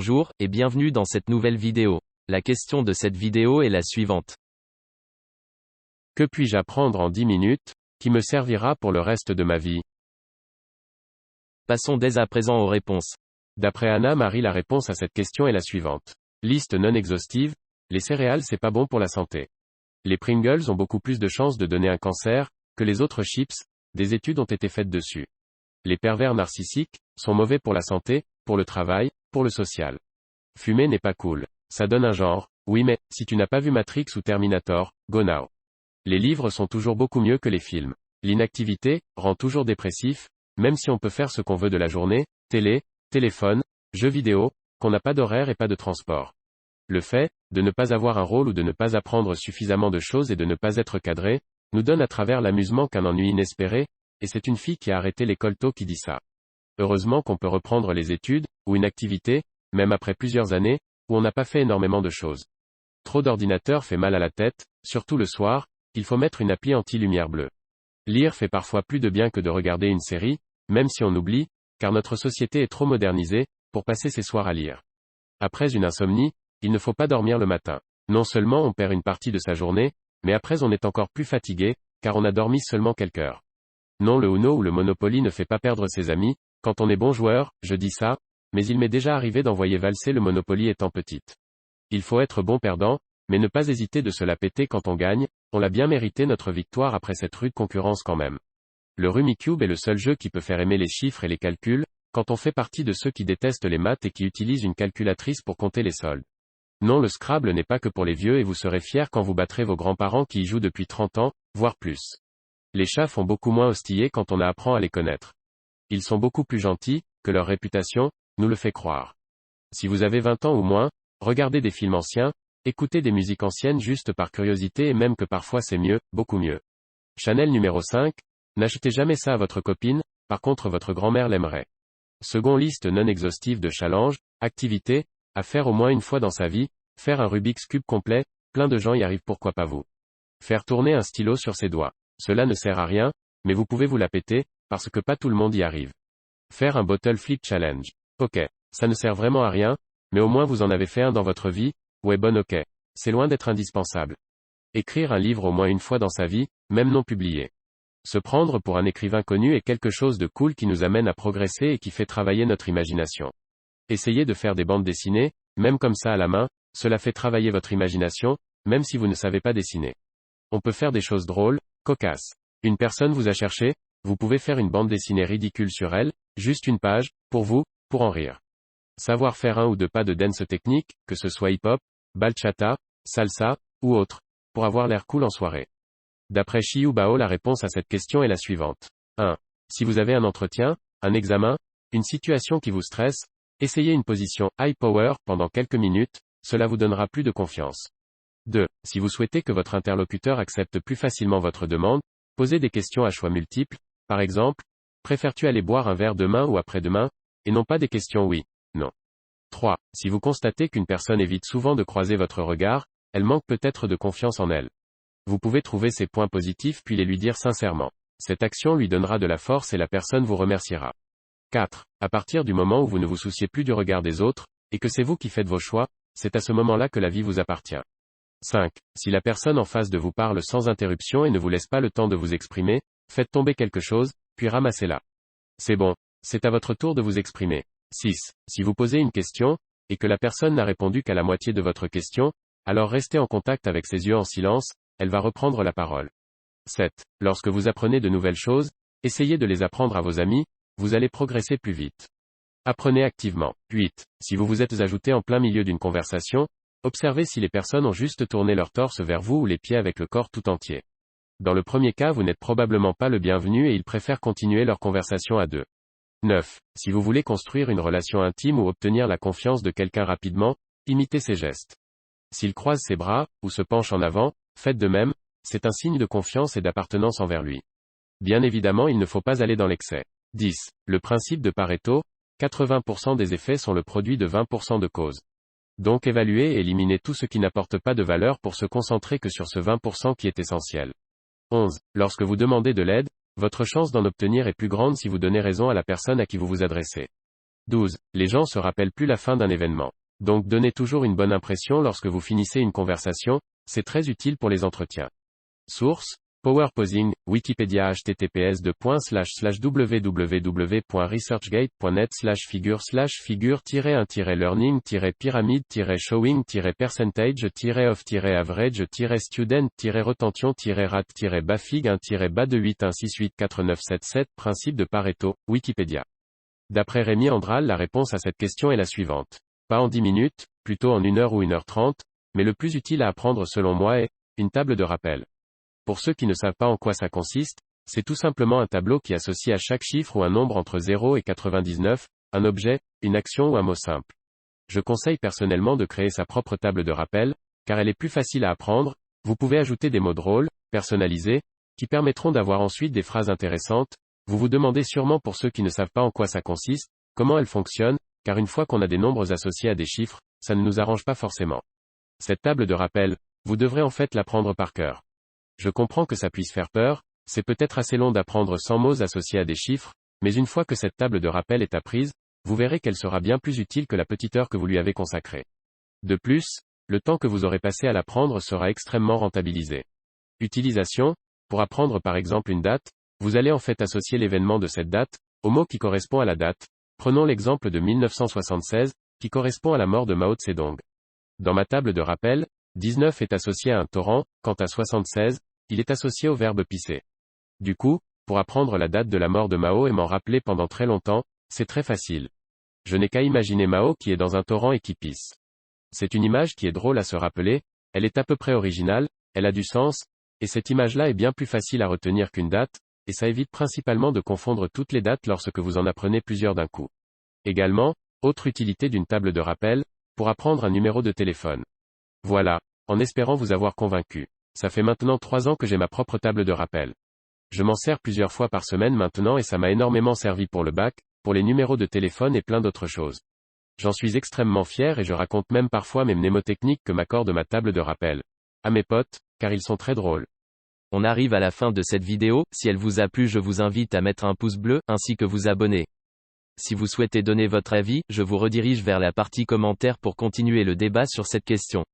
Bonjour, et bienvenue dans cette nouvelle vidéo. La question de cette vidéo est la suivante. Que puis-je apprendre en 10 minutes, qui me servira pour le reste de ma vie? Passons dès à présent aux réponses. D'après Anna-Marie, la réponse à cette question est la suivante. Liste non exhaustive, les céréales c'est pas bon pour la santé. Les Pringles ont beaucoup plus de chances de donner un cancer, que les autres chips, des études ont été faites dessus. Les pervers narcissiques, sont mauvais pour la santé, pour le travail, pour le social. Fumer n'est pas cool. Ça donne un genre, oui mais, si tu n'as pas vu Matrix ou Terminator, go now. Les livres sont toujours beaucoup mieux que les films. L'inactivité, rend toujours dépressif, même si on peut faire ce qu'on veut de la journée, télé, téléphone, jeux vidéo, qu'on n'a pas d'horaire et pas de transport. Le fait, de ne pas avoir un rôle ou de ne pas apprendre suffisamment de choses et de ne pas être cadré, nous donne à travers l'amusement qu'un ennui inespéré, et c'est une fille qui a arrêté l'école tôt qui dit ça. Heureusement qu'on peut reprendre les études, ou une activité, même après plusieurs années, où on n'a pas fait énormément de choses. Trop d'ordinateur fait mal à la tête, surtout le soir, il faut mettre une appli anti-lumière bleue. Lire fait parfois plus de bien que de regarder une série, même si on oublie, car notre société est trop modernisée, pour passer ses soirs à lire. Après une insomnie, il ne faut pas dormir le matin. Non seulement on perd une partie de sa journée, mais après on est encore plus fatigué, car on a dormi seulement quelques heures. Non, le Uno ou le Monopoly ne fait pas perdre ses amis, quand on est bon joueur, je dis ça, mais il m'est déjà arrivé d'envoyer valser le Monopoly étant petite. Il faut être bon perdant, mais ne pas hésiter de se la péter quand on gagne, on l'a bien mérité notre victoire après cette rude concurrence quand même. Le Rummikub est le seul jeu qui peut faire aimer les chiffres et les calculs, quand on fait partie de ceux qui détestent les maths et qui utilisent une calculatrice pour compter les soldes. Non, le Scrabble n'est pas que pour les vieux et vous serez fiers quand vous battrez vos grands-parents qui y jouent depuis 30 ans, voire plus. Les chats font beaucoup moins hostiller quand on apprend à les connaître. Ils sont beaucoup plus gentils, que leur réputation nous le fait croire. Si vous avez 20 ans ou moins, regardez des films anciens, écoutez des musiques anciennes juste par curiosité et même que parfois c'est mieux, beaucoup mieux. Chanel numéro 5, n'achetez jamais ça à votre copine, par contre votre grand-mère l'aimerait. Second liste non exhaustive de challenges, activités, à faire au moins une fois dans sa vie, faire un Rubik's Cube complet, plein de gens y arrivent pourquoi pas vous. Faire tourner un stylo sur ses doigts. Cela ne sert à rien, mais vous pouvez vous la péter, parce que pas tout le monde y arrive. Faire un bottle flip challenge. Ok, ça ne sert vraiment à rien, mais au moins vous en avez fait un dans votre vie, ouais bon ok. C'est loin d'être indispensable. Écrire un livre au moins une fois dans sa vie, même non publié. Se prendre pour un écrivain connu est quelque chose de cool qui nous amène à progresser et qui fait travailler notre imagination. Essayez de faire des bandes dessinées, même comme ça à la main, cela fait travailler votre imagination, même si vous ne savez pas dessiner. On peut faire des choses drôles, cocasses. Une personne vous a cherché, vous pouvez faire une bande dessinée ridicule sur elle, juste une page, pour vous, pour en rire. Savoir faire un ou deux pas de dance technique, que ce soit hip-hop, bachata, salsa, ou autre, pour avoir l'air cool en soirée. D'après Chiu Bao, la réponse à cette question est la suivante. 1. Si vous avez un entretien, un examen, une situation qui vous stresse, essayez une position high power pendant quelques minutes, cela vous donnera plus de confiance. 2. Si vous souhaitez que votre interlocuteur accepte plus facilement votre demande, posez des questions à choix multiples, par exemple, préfères-tu aller boire un verre demain ou après-demain, et non pas des questions oui, non. 3. Si vous constatez qu'une personne évite souvent de croiser votre regard, elle manque peut-être de confiance en elle. Vous pouvez trouver ses points positifs puis les lui dire sincèrement. Cette action lui donnera de la force et la personne vous remerciera. 4. À partir du moment où vous ne vous souciez plus du regard des autres, et que c'est vous qui faites vos choix, c'est à ce moment-là que la vie vous appartient. 5. Si la personne en face de vous parle sans interruption et ne vous laisse pas le temps de vous exprimer, faites tomber quelque chose, puis ramassez-la. C'est bon, c'est à votre tour de vous exprimer. 6. Si vous posez une question, et que la personne n'a répondu qu'à la moitié de votre question, alors restez en contact avec ses yeux en silence, elle va reprendre la parole. 7. Lorsque vous apprenez de nouvelles choses, essayez de les apprendre à vos amis, vous allez progresser plus vite. Apprenez activement. 8. Si vous vous êtes ajouté en plein milieu d'une conversation, observez si les personnes ont juste tourné leur torse vers vous ou les pieds avec le corps tout entier. Dans le premier cas, vous n'êtes probablement pas le bienvenu et ils préfèrent continuer leur conversation à deux. 9. Si vous voulez construire une relation intime ou obtenir la confiance de quelqu'un rapidement, imitez ses gestes. S'il croise ses bras, ou se penche en avant, faites de même, c'est un signe de confiance et d'appartenance envers lui. Bien évidemment, il ne faut pas aller dans l'excès. 10. Le principe de Pareto, 80% des effets sont le produit de 20% de causes. Donc évaluez et éliminez tout ce qui n'apporte pas de valeur pour se concentrer que sur ce 20% qui est essentiel. 11. Lorsque vous demandez de l'aide, votre chance d'en obtenir est plus grande si vous donnez raison à la personne à qui vous vous adressez. 12. Les gens se rappellent plus la fin d'un événement. Donc donnez toujours une bonne impression lorsque vous finissez une conversation, c'est très utile pour les entretiens. Source: PowerPosing, Wikipédia https://www.researchgate.net/figure/pyramide-showing-rat-bas de 8 1684977 Principe de Pareto, Wikipédia. D'après Rémi Andral, la réponse à cette question est la suivante. Pas en 10 minutes, plutôt en 1 heure ou 1h30, mais le plus utile à apprendre selon moi est une table de rappel. Pour ceux qui ne savent pas en quoi ça consiste, c'est tout simplement un tableau qui associe à chaque chiffre ou un nombre entre 0 et 99, un objet, une action ou un mot simple. Je conseille personnellement de créer sa propre table de rappel, car elle est plus facile à apprendre, vous pouvez ajouter des mots drôles, personnalisés, qui permettront d'avoir ensuite des phrases intéressantes. Vous vous demandez sûrement, pour ceux qui ne savent pas en quoi ça consiste, comment elle fonctionne, car une fois qu'on a des nombres associés à des chiffres, ça ne nous arrange pas forcément. Cette table de rappel, vous devrez en fait l'apprendre par cœur. Je comprends que ça puisse faire peur, c'est peut-être assez long d'apprendre 100 mots associés à des chiffres, mais une fois que cette table de rappel est apprise, vous verrez qu'elle sera bien plus utile que la petite heure que vous lui avez consacrée. De plus, le temps que vous aurez passé à l'apprendre sera extrêmement rentabilisé. Utilisation: pour apprendre par exemple une date, vous allez en fait associer l'événement de cette date au mot qui correspond à la date. Prenons l'exemple de 1976, qui correspond à la mort de Mao Tse-Dong. Dans ma table de rappel, 19 est associé à un torrent, quant à 76, il est associé au verbe pisser. Du coup, pour apprendre la date de la mort de Mao et m'en rappeler pendant très longtemps, c'est très facile. Je n'ai qu'à imaginer Mao qui est dans un torrent et qui pisse. C'est une image qui est drôle à se rappeler, elle est à peu près originale, elle a du sens, et cette image-là est bien plus facile à retenir qu'une date, et ça évite principalement de confondre toutes les dates lorsque vous en apprenez plusieurs d'un coup. Également, autre utilité d'une table de rappel, pour apprendre un numéro de téléphone. Voilà, en espérant vous avoir convaincu. Ça fait maintenant 3 ans que j'ai ma propre table de rappel. Je m'en sers plusieurs fois par semaine maintenant et ça m'a énormément servi pour le bac, pour les numéros de téléphone et plein d'autres choses. J'en suis extrêmement fier et je raconte même parfois mes mnémotechniques que m'accorde ma table de rappel. À mes potes, car ils sont très drôles. On arrive à la fin de cette vidéo, si elle vous a plu je vous invite à mettre un pouce bleu, ainsi que vous abonner. Si vous souhaitez donner votre avis, je vous redirige vers la partie commentaires pour continuer le débat sur cette question.